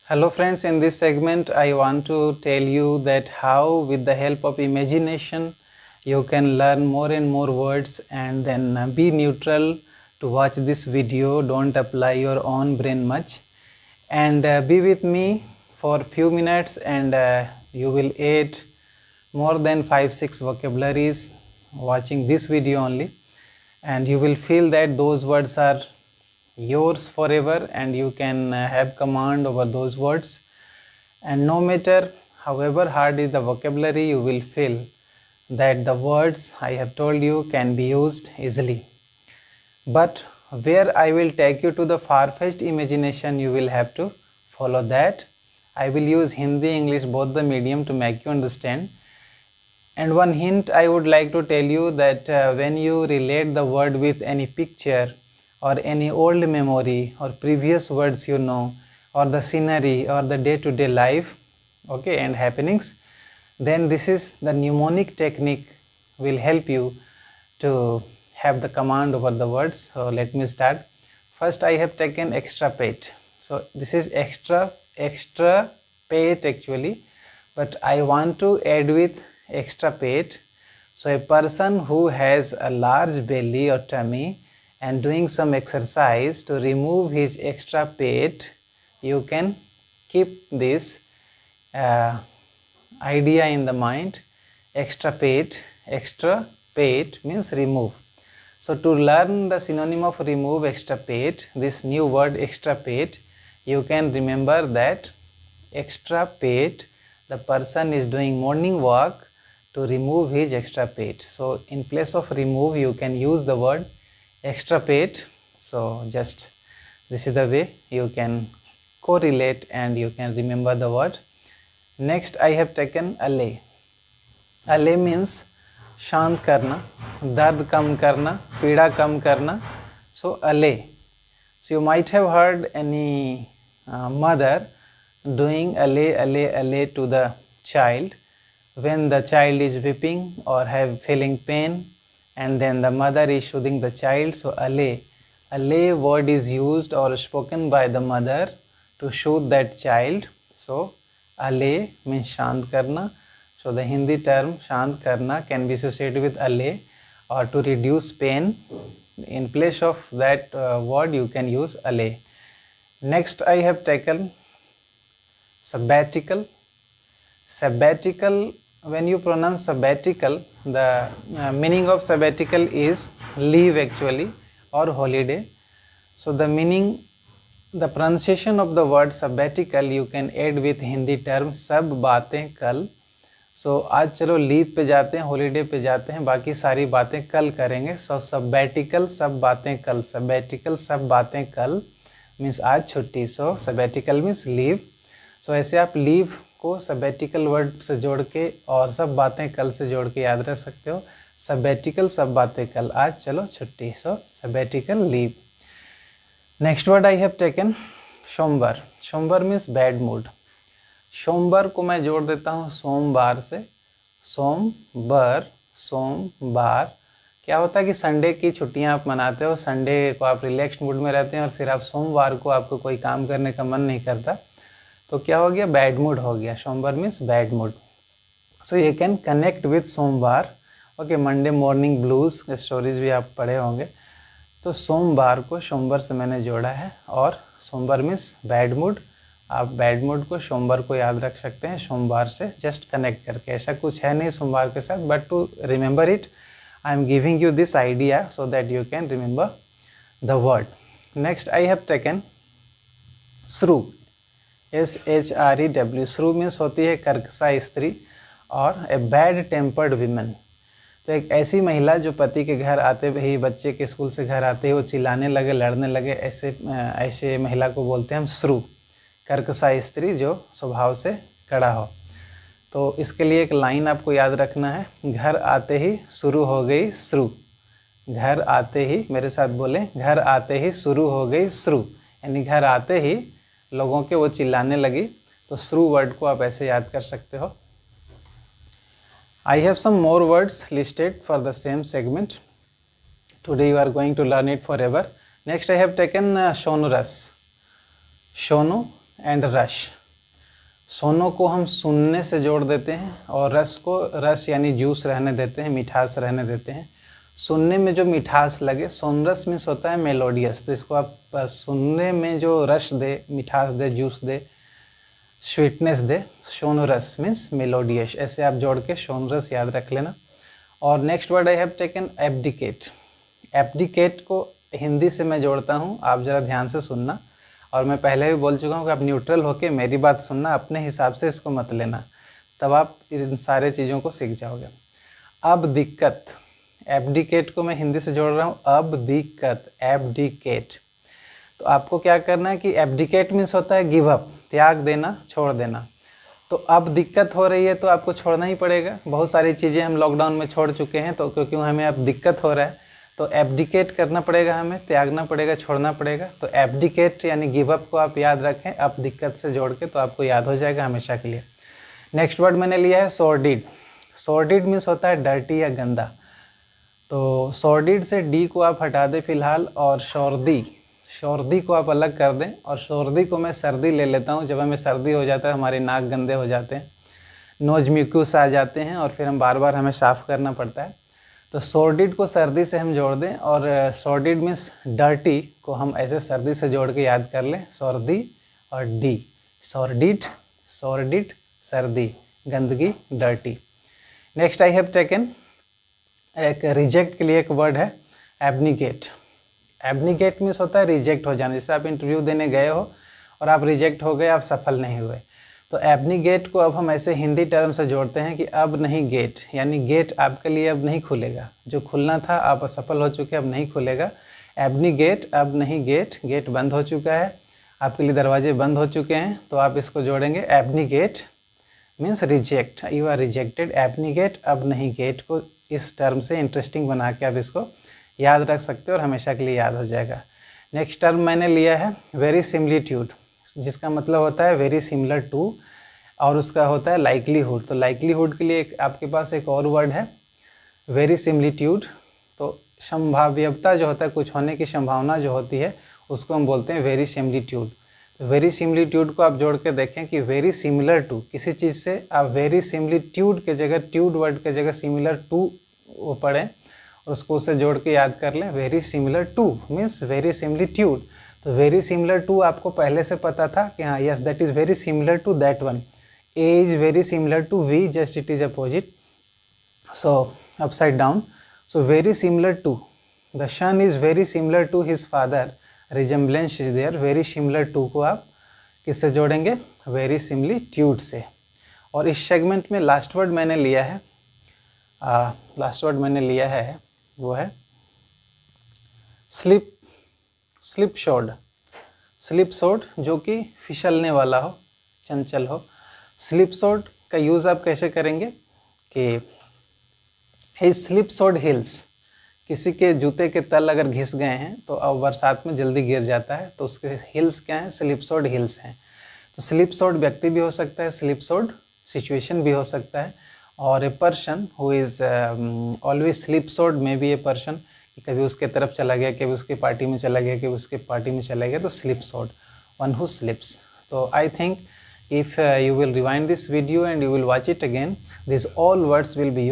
Hello friends, in this segment I want to tell you that how with the help of imagination you can learn more and more words, and then be neutral to watch this video. Don't apply your own brain much, and be with me for few minutes, and you will add more than 5-6 vocabularies watching this video only, and you will feel that those words are yours forever and you can have command over those words, and no matter however hard is the vocabulary, you will feel that the words I have told you can be used easily. But where I will take you to the far-fetched imagination, you will have to follow that. I will use Hindi, English, both the medium to make you understand. And one hint I would like to tell you that when you relate the word with any picture or any old memory or previous words you know, or the scenery or the day-to-day life, okay, and happenings, then this is the mnemonic technique will help you to have the command over the words. So let me start. First I have taken extra pet. So this is extra pet actually, but I want to add with extra pet. So a person who has a large belly or tummy and doing some exercise to remove his extra pet, you can keep this idea in the mind. Extra pet means remove. So to learn the synonym of remove, extra pet, this new word extra pet, you can remember that extra pet, the person is doing morning walk to remove his extra pet. So in place of remove you can use the word extra pet. So just this is the way you can correlate and you can remember the word. Next I have taken allay. Allay means शांत करना, दर्द कम करना, पीड़ा कम करना. So allay. So you might have heard any mother doing allay to the child when the child is weeping or feeling pain, and then the mother is soothing the child. So allay word is used or spoken by the mother to soothe that child. So allay means शांत करना. So the Hindi term शांत करना can be associated with allay or to reduce pain. In place of that word you can use allay. Next I have taken sabbatical. Sabbatical, when you pronounce sabbatical, the meaning of sabbatical is leave actually or holiday. So the meaning, the pronunciation of the word sabbatical you can add with Hindi term सब बातें कल. सो आज चलो leave पे जाते हैं, holiday पे जाते हैं, बाकी सारी बातें कल करेंगे. सो सबैटिकल सब बातें कल, सबैटिकल सब बातें कल मीन्स आज छुट्टी. So sabbatical means leave. सो ऐसे आप लीव को सबैटिकल वर्ड से जोड़ के और सब बातें कल से जोड़ के याद रख सकते हो. सबैटिकल सब बातें कल, आज चलो छुट्टी. So sabbatical leave. Next word I have taken सोमवार. सोमवार मीन्स बैड मूड. सोमवार को मैं जोड़ देता हूँ सोमवार से. सोमवार, सोमवार. क्या होता है कि संडे की छुट्टियाँ आप मनाते हो, संडे को आप रिलैक्स मूड में रहते हैं और फिर आप सोमवार को आपको कोई काम करने का मन नहीं करता, तो क्या हो गया, बैड मूड हो गया. सोमवार means bad mood. So you can connect with सोमवार. Okay, Monday morning blues stories भी आप पढ़े होंगे. तो सोमवार को सोमवार से मैंने जोड़ा है, और सोमवार मीन्स बैड मूड. आप बैड मूड को सोमवार को याद रख सकते हैं सोमवार से जस्ट कनेक्ट करके. ऐसा कुछ है नहीं सोमवार के साथ, but to remember it I am giving you this idea so that you can remember the word. Next I have taken shrew. SHREW. Shrew means होती है कर्कशा स्त्री और ए बैड टेम्पर्ड विमेन. तो एक ऐसी महिला जो पति के घर आते ही, बच्चे के स्कूल से घर आते ही वो चिल्लाने लगे, लड़ने लगे, ऐसे महिला को बोलते हैं हम श्रू. कर्कशा स्त्री जो स्वभाव से कड़ा हो. तो इसके लिए एक लाइन आपको याद रखना है. घर आते ही शुरू हो गई श्रू. घर आते ही, मेरे साथ बोले, घर आते ही शुरू हो गई श्रू. यानी घर आते ही लोगों के वो चिल्लाने लगी. तो श्रू वर्ड को आप ऐसे याद कर सकते हो. I have some more words listed for the same segment. Today you are going to learn it forever. Next I have taken sonorous. Sono and rush. सोनो को हम सुनने से जोड़ देते हैं और रस को, रस यानी जूस रहने देते हैं, मिठास रहने देते हैं। सुनने में जो मिठास लगे, सोनरस मीन्स होता है मेलोडियस, तो इसको आप सुनने में जो रस दे, मिठास दे, जूस दे, स्वीटनेस दे, सोनरस मीन्स मेलोडियस। ऐसे आप जोड़ के सोनरस याद रख लेना। और next word I have taken abdicate. Abdicate को हिंदी से मैं जोड़ता हूँ, आप ज़रा ध्यान से सुनना। और मैं पहले भी बोल चुका हूँ कि आप न्यूट्रल होके मेरी बात सुनना, अपने हिसाब से इसको मत लेना, तब आप इन सारे चीज़ों को सीख जाओगे। अब दिक्कत, एब्डिकेट को मैं हिंदी से जोड़ रहा हूँ, अब दिक्कत, एब्डिकेट। तो आपको क्या करना है कि एब्डिकेट मीन्स होता है गिव अप, त्याग देना, छोड़ देना। तो अब दिक्कत हो रही है तो आपको छोड़ना ही पड़ेगा। बहुत सारी चीज़ें हम लॉकडाउन में छोड़ चुके हैं, तो क्योंकि हमें अब दिक्कत हो रहा है तो एब्डिकेट करना पड़ेगा, हमें त्यागना पड़ेगा, छोड़ना पड़ेगा। तो एब्डिकेट यानी गिव अप को आप याद रखें, अब दिक्कत से जोड़ के, तो आपको याद हो जाएगा हमेशा के लिए। नेक्स्ट वर्ड मैंने लिया है सॉर्डिड। सॉर्डिड मीन्स होता है डर्टी या गंदा। तो सॉर्डिड से डी को आप हटा दें फिलहाल, और शोर्दी, शोर्दी को आप अलग कर दें। और शोर्दी को मैं सर्दी ले लेता हूँ। जब हमें सर्दी हो जाता है, हमारे नाक गंदे हो जाते हैं, नोज म्यूकस आ जाते हैं, और फिर हम बार बार हमें साफ़ करना पड़ता है। तो सॉर्डिड को सर्दी से हम जोड़ दें, और सॉर्डिड मीन्स डर्टी को हम ऐसे सर्दी से जोड़ के याद कर लें, सॉर्दी और डी, सॉर्डिड, सॉर्डिड, सर्दी, गंदगी, dirty. Next I have taken, एक रिजेक्ट के लिए एक वर्ड है एब्निगेट। एब्निगेट मीन्स होता है रिजेक्ट हो जाना। जैसे आप इंटरव्यू देने गए हो और आप रिजेक्ट हो गए, आप सफल नहीं हुए, तो एब्निगेट को अब हम ऐसे हिंदी टर्म से जोड़ते हैं कि अब नहीं गेट, यानी गेट आपके लिए अब नहीं खुलेगा, जो खुलना था आप असफल हो चुके, अब नहीं खुलेगा। एब्निगेट, अब नहीं गेट, गेट बंद हो चुका है, आपके लिए दरवाजे बंद हो चुके हैं, तो आप इसको जोड़ेंगे abnegate means reject, you are rejected. Abnegate, अब नहीं गेट को इस टर्म से इंटरेस्टिंग बना के आप इसको याद रख सकते हो और हमेशा के लिए याद हो जाएगा। नेक्स्ट टर्म मैंने लिया है वेरी सिमिलिट्यूड, जिसका मतलब होता है वेरी सिमिलर टू, और उसका होता है लाइकलीहुड। तो लाइकलीहुड के लिए आपके पास एक और वर्ड है वेरी सिमिलिट्यूड। तो संभाव्यता जो होता है, कुछ होने की संभावना जो होती है, उसको हम बोलते हैं वेरी सिमिलिट्यूड। तो वेरी सिमिलिट्यूड को आप जोड़ के देखें कि वेरी सिमिलर टू, किसी चीज़ से आप वेरी सिमिलिट्यूड के जगह, ट्यूड वर्ड के जगह सिमिलर टू वो पढ़ें और उसको उससे जोड़ के याद कर लें। Very similar to means very similitude. तो वेरी सिमिलर टू आपको पहले से पता था कि हाँ, yes that is very similar to that one. A is very similar to V, just it is opposite, so upside down. So very similar to, the son is very similar to his father, resemblance is there. Very similar to को आप किससे जोड़ेंगे? Very similitude से। और इस segment में last word मैंने लिया है, वो है slip, slip assured. Slip assured जो कि फिसलने वाला हो, चंचल हो। स्लिप शोर्ड का यूज़ आप कैसे करेंगे कि ही स्लिप शोर्ड हिल्स, किसी के जूते के तल अगर घिस गए हैं तो अब बरसात में जल्दी गिर जाता है, तो उसके हिल्स क्या हैं? स्लिप शोर्ड हिल्स हैं। तो स्लिप शोर्ड व्यक्ति भी हो सकता है, स्लिप शोर्ड सिचुएशन भी हो सकता है, और a person who is always slip assured में भी ए पर्सन, कभी उसके तरफ चला गया, कभी उसके पार्टी में चला गया, कभी उसके पार्टी में चला गया, तो slipshod, one who slips. तो I think if you will rewind this video and you will watch it again, these all words will be